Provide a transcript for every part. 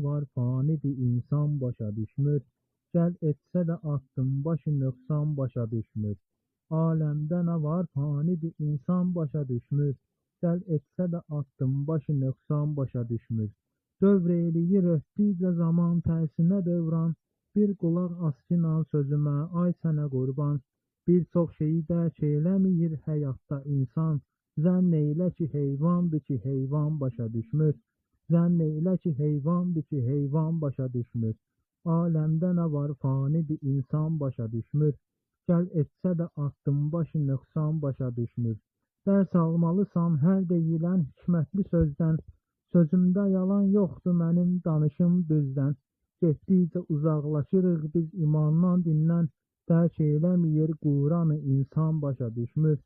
var fanidir insan başa düşmür. Gəl etsə də attım başı nöqsan başa düşmür. Aləmdə nə var fanidir insan başa düşmür. Gəl etsə də attım başı nöqsan başa düşmür. Dövr eləyir ötdükcə zaman tərsinə dövran. Bir qulaq as inan sözümə ay sənə qurban. Bir çox şeyi dərk eləmir həyatda insan. Zənn eylə ki heyvandır ki heyvan başa düşmür. Zənn eylə ki heyvandır ki heyvan başa düşmür. Aləmdə nə var fanidir insan başa düşmür. Gəl etsə də attım başı nöqsan başa düşmür. Dərs almalısan hər deyilən hikmətli sözdən. Sözümdə yalan yoxdur mənim danışım düzdən. Getdikcə uzaqlaşırıq biz imandan dindən. Dərk eləmir Quranı insan başa düşmür.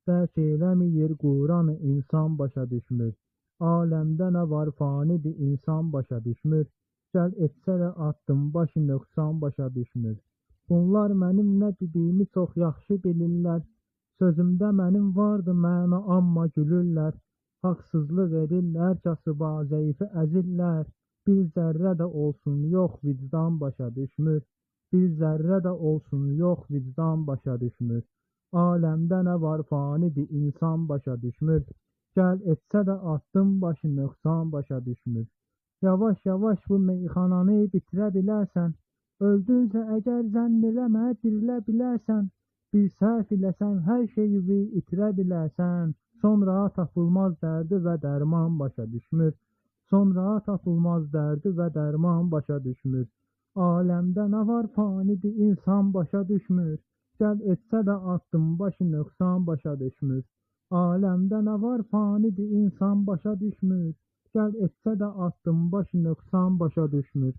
Dərk eləmir Quranı insan başa düşmür. Aləmdə nə var fanidir insan başa düşmür. Gəl etsə də attım başı nöqsan başa düşmür. Bunlar mənim nə dediyimi çox yaxşı bilirlər. Sözümdə mənim vardı məna amma gülürlər. Haqsızlıq edirlər kasıba zəifi əzirlər. Bir zərrə də olsun yox vicdan başa düşmür. Bir zərrə də olsun yox vicdan başa düşmür. Aləmdə nə var fanidir insan başa düşmür. Gəl etsə də attım başı nöqsan başa düşmür. Yavaş yavaş bu meyxananı bitirə bilərsən. Öldünsə əgər zənn eləmə dirilə bilərsən. Bir səhv eləsən hər şeyi itirə bilərsən. Sonra tapılmaz dərdi və dərman başa düşmür. Sonra tapılmaz dərdi və dərman başa düşmür. Aləmdə nə var fanidir insan başa düşmür. Gəl etsə də attım başı nöqsan başa düşmür. Aləmdə nə var fanidir insan başa düşmür. Gəl etsə də attım başı nöqsan başa düşmür.